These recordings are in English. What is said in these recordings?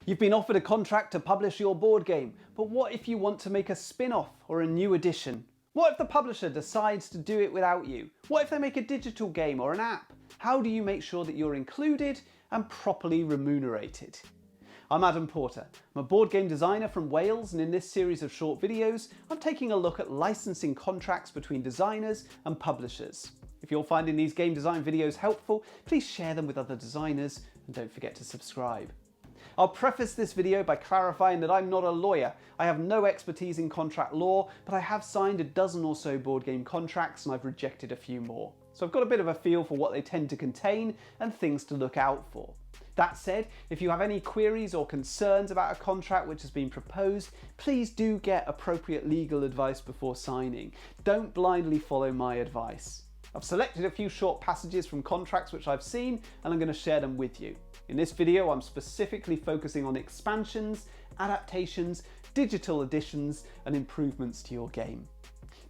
You've been offered a contract to publish your board game, but what if you want to make a spin-off or a new edition? What if the publisher decides to do it without you? What if they make a digital game or an app? How do you make sure that you're included and properly remunerated? I'm Adam Porter. I'm a board game designer from Wales, and in this series of short videos, I'm taking a look at licensing contracts between designers and publishers. If you're finding these game design videos helpful, please share them with other designers and don't forget to subscribe. I'll preface this video by clarifying that I'm not a lawyer. I have no expertise in contract law, but I have signed a dozen or so board game contracts and I've rejected a few more. So I've got a bit of a feel for what they tend to contain and things to look out for. That said, if you have any queries or concerns about a contract which has been proposed, please do get appropriate legal advice before signing. Don't blindly follow my advice. I've selected a few short passages from contracts which I've seen and I'm going to share them with you. In this video, I'm specifically focusing on expansions, adaptations, digital additions, and improvements to your game.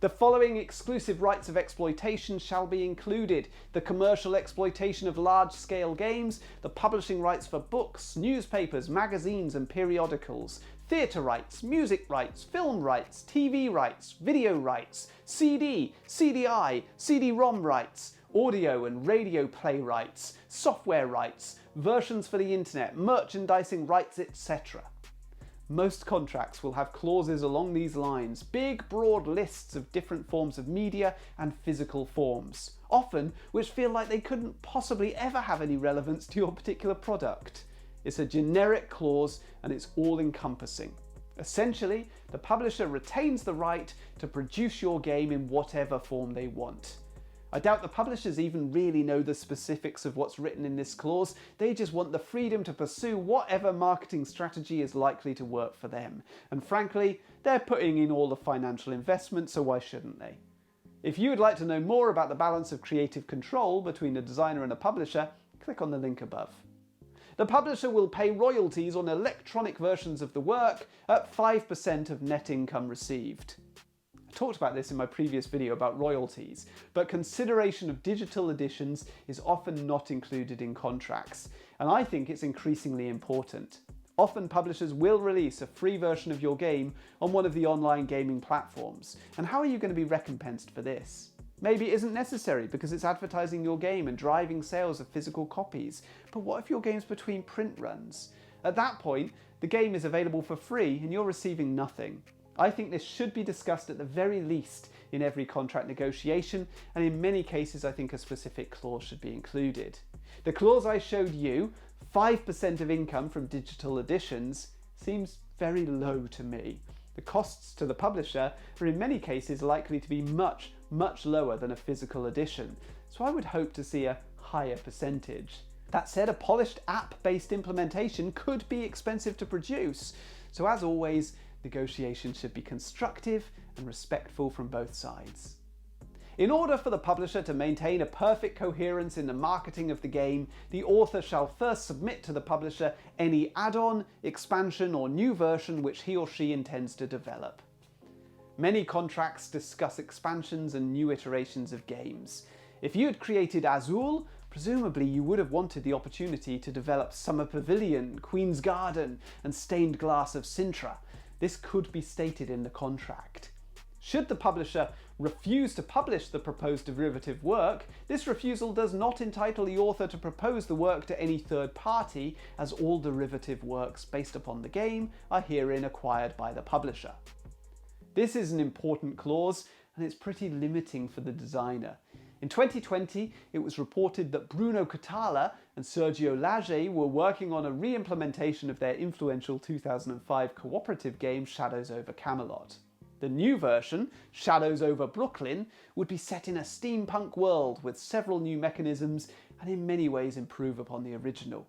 The following exclusive rights of exploitation shall be included: the commercial exploitation of large-scale games, the publishing rights for books, newspapers, magazines, and periodicals, theatre rights, music rights, film rights, TV rights, video rights, CD, CDI, CD-ROM rights, audio and radio play rights, software rights, versions for the internet, merchandising rights, etc. Most contracts will have clauses along these lines, big, broad lists of different forms of media and physical forms, often which feel like they couldn't possibly ever have any relevance to your particular product. It's a generic clause and it's all-encompassing. Essentially, the publisher retains the right to produce your game in whatever form they want. I doubt the publishers even really know the specifics of what's written in this clause. They just want the freedom to pursue whatever marketing strategy is likely to work for them. And frankly, they're putting in all the financial investment, so why shouldn't they? If you would like to know more about the balance of creative control between a designer and a publisher, click on the link above. The publisher will pay royalties on electronic versions of the work at 5% of net income received. I talked about this in my previous video about royalties, but consideration of digital editions is often not included in contracts, and I think it's increasingly important. Often publishers will release a free version of your game on one of the online gaming platforms, and how are you going to be recompensed for this? Maybe it isn't necessary because it's advertising your game and driving sales of physical copies, but what if your game's between print runs? At that point, the game is available for free and you're receiving nothing. I think this should be discussed at the very least in every contract negotiation, and in many cases I think a specific clause should be included. The clause I showed you, 5% of income from digital editions, seems very low to me. The costs to the publisher are in many cases likely to be much lower than a physical edition, so I would hope to see a higher percentage. That said, a polished app-based implementation could be expensive to produce, so as always, negotiations should be constructive and respectful from both sides. In order for the publisher to maintain a perfect coherence in the marketing of the game, the author shall first submit to the publisher any add-on, expansion, or new version which he or she intends to develop. Many contracts discuss expansions and new iterations of games. If you had created Azul, presumably you would have wanted the opportunity to develop Summer Pavilion, Queen's Garden, and Stained Glass of Sintra. This could be stated in the contract. Should the publisher refuse to publish the proposed derivative work, this refusal does not entitle the author to propose the work to any third party, as all derivative works based upon the game are herein acquired by the publisher. This is an important clause, and it's pretty limiting for the designer. In 2020, it was reported that Bruno Catala and Sergio Lage were working on a re-implementation of their influential 2005 cooperative game Shadows over Camelot. The new version, Shadows over Brooklyn, would be set in a steampunk world with several new mechanisms and in many ways improve upon the original.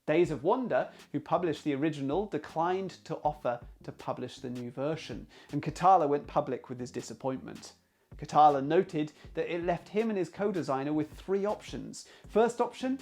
Days of Wonder, who published the original, declined to offer to publish the new version, and Catala went public with his disappointment. Catala noted that it left him and his co-designer with three options. First option,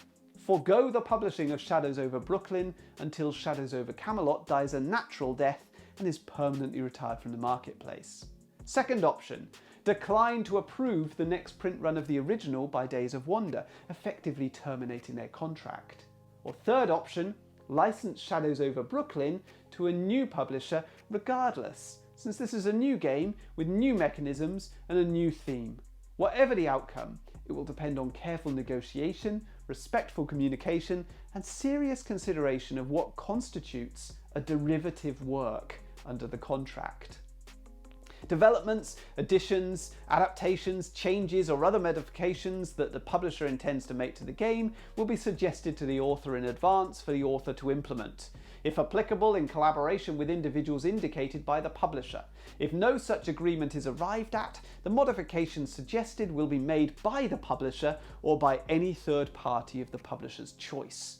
forego the publishing of Shadows over Brooklyn until Shadows over Camelot dies a natural death and is permanently retired from the marketplace. Second option, decline to approve the next print run of the original by Days of Wonder, effectively terminating their contract. Or third option, license Shadows over Brooklyn to a new publisher regardless, since this is a new game with new mechanisms and a new theme. Whatever the outcome, it will depend on careful negotiation, respectful communication, and serious consideration of what constitutes a derivative work under the contract. Developments, additions, adaptations, changes, or other modifications that the publisher intends to make to the game will be suggested to the author in advance for the author to implement, if applicable in collaboration with individuals indicated by the publisher. If no such agreement is arrived at, the modifications suggested will be made by the publisher or by any third party of the publisher's choice.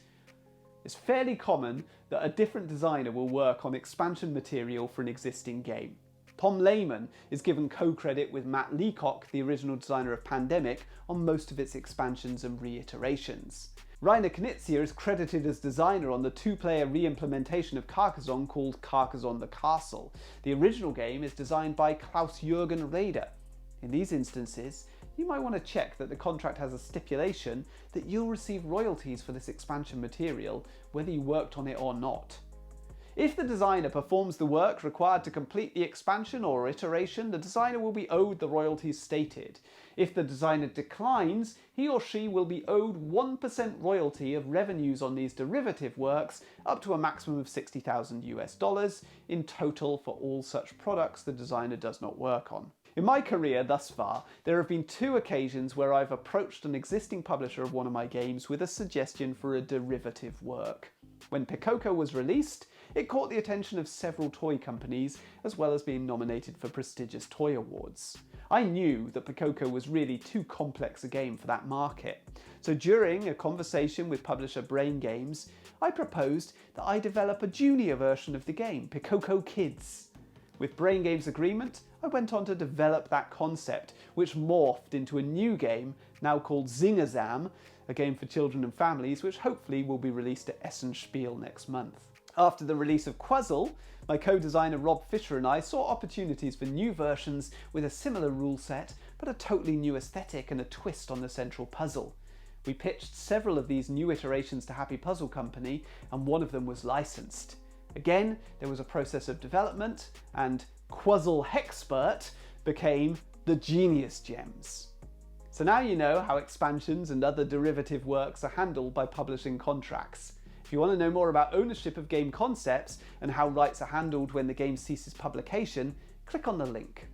It's fairly common that a different designer will work on expansion material for an existing game. Tom Lehman is given co-credit with Matt Leacock, the original designer of Pandemic, on most of its expansions and reiterations. Rainer Knizia is credited as designer on the two-player re-implementation of Carcassonne called Carcassonne the Castle. The original game is designed by Klaus-Jürgen Raeder. In these instances, you might want to check that the contract has a stipulation that you'll receive royalties for this expansion material, whether you worked on it or not. If the designer performs the work required to complete the expansion or iteration, the designer will be owed the royalties stated. If the designer declines, he or she will be owed 1% royalty of revenues on these derivative works, up to a maximum of $60,000 in total for all such products the designer does not work on. In my career thus far, there have been 2 occasions where I've approached an existing publisher of one of my games with a suggestion for a derivative work. When Pikoko was released, it caught the attention of several toy companies, as well as being nominated for prestigious toy awards. I knew that Pikoko was really too complex a game for that market, so during a conversation with publisher Brain Games, I proposed that I develop a junior version of the game, Pikoko Kids. With Brain Games' agreement, I went on to develop that concept, which morphed into a new game now called Zingazam, a game for children and families, which hopefully will be released at Essen Spiel next month. After the release of Quazzle, my co-designer Rob Fisher and I saw opportunities for new versions with a similar rule set, but a totally new aesthetic and a twist on the central puzzle. We pitched several of these new iterations to Happy Puzzle Company, and one of them was licensed. Again, there was a process of development, and Quazzle Hexpert became the Genius Gems. So now you know how expansions and other derivative works are handled by publishing contracts. If you want to know more about ownership of game concepts and how rights are handled when the game ceases publication, click on the link.